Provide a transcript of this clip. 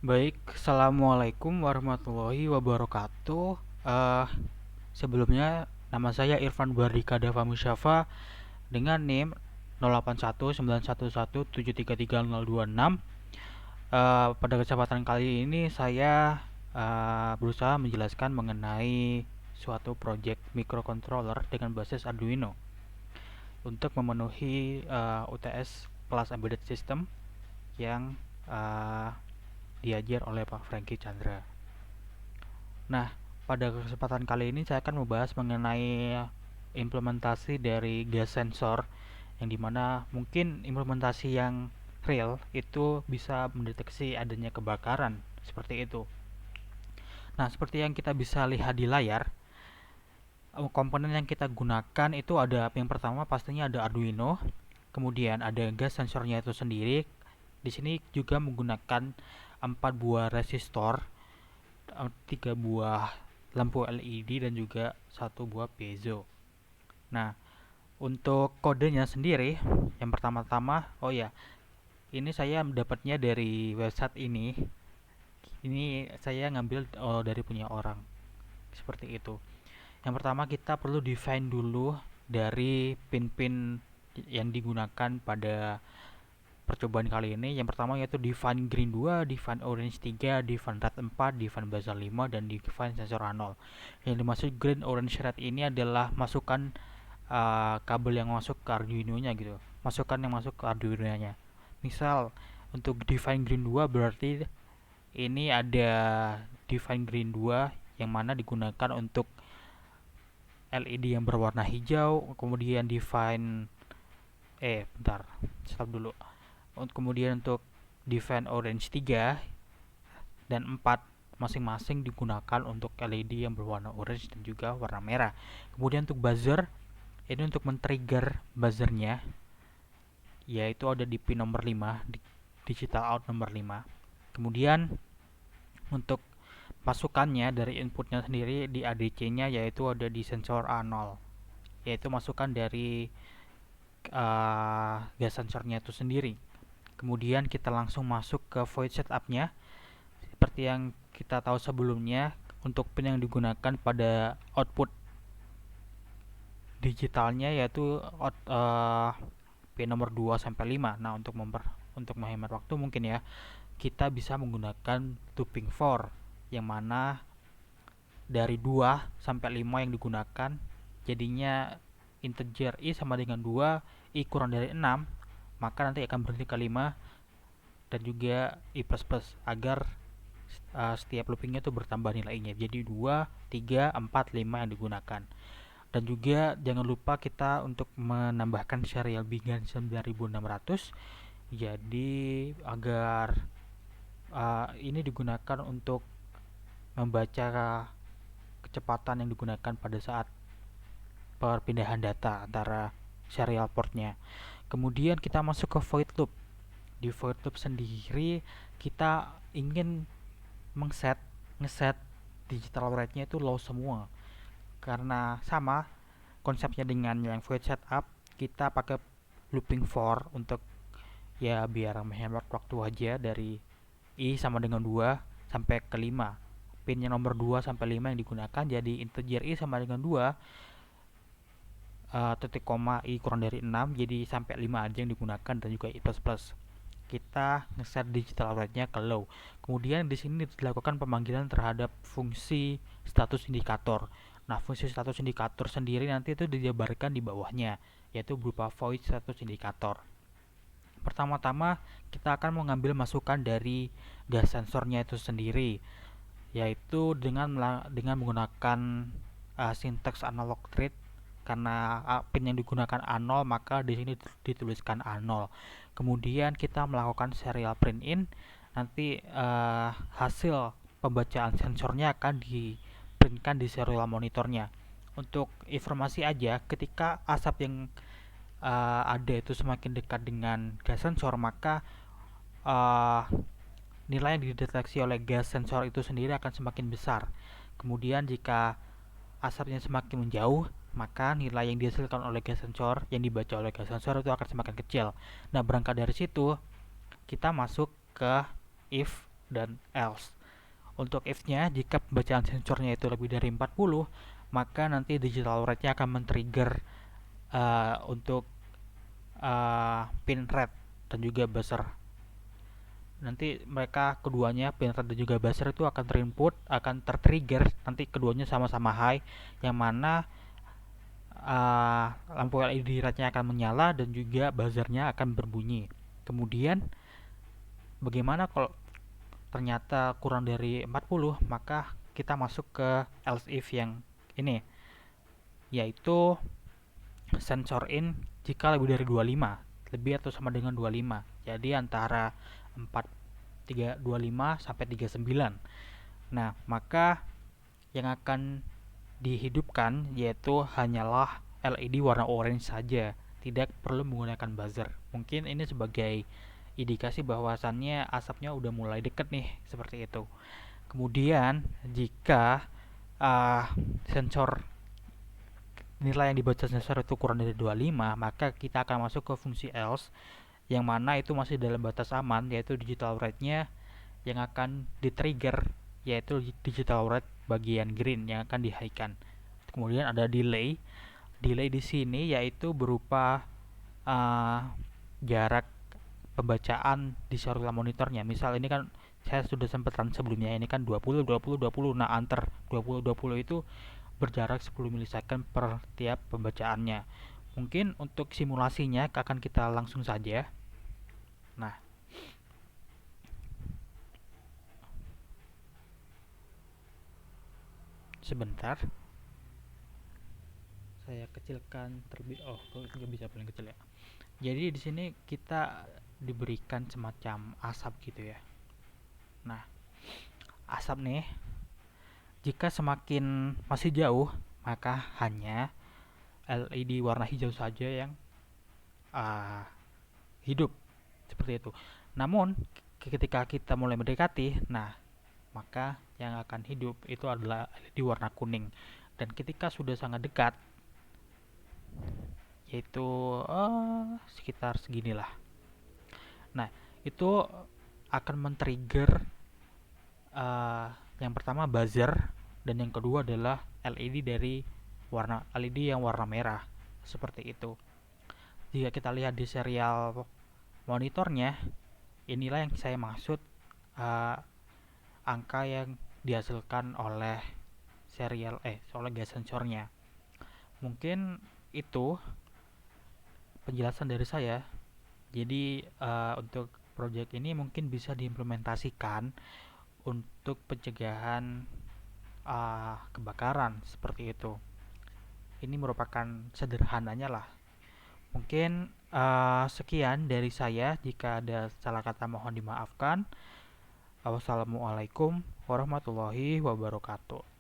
Baik, Assalamualaikum warahmatullahi wabarakatuh. Eh, Sebelumnya, nama saya Irfan Bardika Dava Musyafa dengan NIM 081911733026. Pada kesempatan kali ini saya berusaha menjelaskan mengenai suatu project microcontroller dengan basis Arduino untuk memenuhi UTS kelas Embedded System yang uh, diajar oleh Pak Franky Chandra. Nah, pada kesempatan kali ini saya akan membahas mengenai implementasi dari gas sensor yang dimana mungkin implementasi yang real itu bisa mendeteksi adanya kebakaran seperti itu. Nah, seperti yang kita bisa lihat di layar, komponen yang kita gunakan itu ada yang pertama pastinya ada Arduino, kemudian ada gas sensornya itu sendiri. Di sini juga menggunakan 4 buah resistor, 3 buah lampu LED dan juga satu buah piezo. Nah, untuk kodenya sendiri, yang pertama-tama, oh ya, ini saya dapatnya dari website ini. Ini saya ngambil dari punya orang. Seperti itu. Yang pertama kita perlu define dulu dari pin-pin yang digunakan pada percobaan kali ini. Yang pertama yaitu define green 2, define orange 3, define red 4, define buzzer 5, dan define sensor A0. Yang dimaksud green orange red ini adalah masukan kabel yang masuk ke Arduino-nya gitu. Masukan yang masuk ke Arduino-nya. Misal untuk define green 2 berarti ini ada define green 2 yang mana digunakan untuk LED yang berwarna hijau, kemudian define bentar, stop dulu. Kemudian untuk define orange 3 dan 4 masing-masing digunakan untuk LED yang berwarna orange dan juga warna merah. Kemudian untuk buzzer, ini untuk men-trigger buzzernya, yaitu ada di pin nomor 5, di digital out nomor 5. Kemudian untuk masukannya dari inputnya sendiri di ADC-nya yaitu ada di sensor A0, yaitu masukan dari gas sensornya itu sendiri. Kemudian kita langsung masuk ke void setup-nya. Seperti yang kita tahu sebelumnya, untuk pin yang digunakan pada output digitalnya yaitu pin nomor 2 sampai 5. Nah, untuk menghemat waktu mungkin ya, kita bisa menggunakan looping for yang mana dari 2 sampai 5 yang digunakan jadinya integer i sama dengan 2, i kurang dari 6, maka nanti akan berhenti ke 5 dan juga i plus plus agar setiap loopingnya itu bertambah nilainya. Jadi 2, 3, 4, 5 yang digunakan. Dan juga jangan lupa kita untuk menambahkan serial bigan 9600. Jadi agar ini digunakan untuk membaca kecepatan yang digunakan pada saat perpindahan data antara serial portnya. Kemudian kita masuk ke void loop. Di void loop sendiri kita ingin ngeset digital rate-nya itu low semua. Karena sama konsepnya dengan yang void setup, kita pakai looping for untuk ya biar menghemat waktu aja dari i sama dengan 2 sampai ke 5. Pin yang nomor 2 sampai 5 yang digunakan jadi integer i sama dengan 2, titik koma i kurang dari 6, jadi sampai 5 aja yang digunakan dan juga i plus plus. Kita ngeset digital rate-nya ke low. Kemudian di sini dilakukan pemanggilan terhadap fungsi status indikator. Nah, fungsi status indikator sendiri nanti itu dijabarkan di bawahnya, yaitu berupa void status indikator. Pertama-tama kita akan mengambil masukan dari gas sensornya itu sendiri, yaitu dengan menggunakan sinteks analog read. Karena pin yang digunakan A0 maka di sini dituliskan A0. Kemudian kita melakukan serial print in, nanti hasil pembacaan sensornya akan diprintkan di serial monitornya. Untuk informasi aja, ketika asap yang ada itu semakin dekat dengan gas sensor, maka uh, nilai yang dideteksi oleh gas sensor itu sendiri akan semakin besar. Kemudian jika asapnya semakin menjauh, maka nilai yang dihasilkan oleh gas sensor yang dibaca oleh gas sensor itu akan semakin kecil. Nah, berangkat dari situ kita masuk ke if dan else. Untuk if-nya, jika pembacaan sensornya itu lebih dari 40, maka nanti digital write-nya akan men-trigger untuk pin red dan juga buzzer. Nanti mereka keduanya, pin red dan juga buzzer itu akan terinput, akan tertrigger, nanti keduanya sama-sama high, yang mana lampu LED red-nya akan menyala dan juga buzzernya akan berbunyi. Kemudian bagaimana kalau ternyata kurang dari 40, maka kita masuk ke else if yang ini, yaitu sensor in jika lebih dari 25, lebih atau sama dengan 25. Jadi antara 25 sampai 39. Nah, maka yang akan dihidupkan yaitu hanyalah LED warna orange saja, tidak perlu menggunakan buzzer. Mungkin ini sebagai indikasi bahwasannya asapnya udah mulai deket nih, seperti itu. Kemudian jika sensor nilai yang dibaca sensor itu kurang dari 25, maka kita akan masuk ke fungsi else, yang mana itu masih dalam batas aman, yaitu digital write-nya yang akan di-trigger, yaitu digital write bagian green yang akan di-high-kan. Kemudian ada delay. Delay di sini yaitu berupa jarak pembacaan di serial monitornya. Misal ini kan saya sudah sempat run sebelumnya, ini kan 20 20 20. Nah, antar 20 20 itu berjarak 10 milisecond per tiap pembacaannya. Mungkin untuk simulasinya akan kita langsung saja. Nah, sebentar. Saya kecilkan terlebih. Oh, nggak bisa paling kecil ya. Jadi di sini kita diberikan semacam asap gitu ya. Nah, asap nih, jika semakin masih jauh, maka hanya LED warna hijau saja yang hidup, seperti itu. Namun ketika kita mulai mendekati, nah maka yang akan hidup itu adalah LED warna kuning. Dan ketika sudah sangat dekat, yaitu sekitar seginilah. Nah, itu akan men-trigger yang pertama buzzer, dan yang kedua adalah LED yang warna merah, seperti itu. Jika kita lihat di serial monitornya, inilah yang saya maksud, angka yang dihasilkan oleh oleh gas sensornya. Mungkin itu penjelasan dari saya. Jadi untuk project ini mungkin bisa diimplementasikan untuk pencegahan kebakaran, seperti itu. Ini merupakan sederhananya lah. Mungkin sekian dari saya. Jika ada salah kata mohon dimaafkan. Wassalamualaikum warahmatullahi wabarakatuh.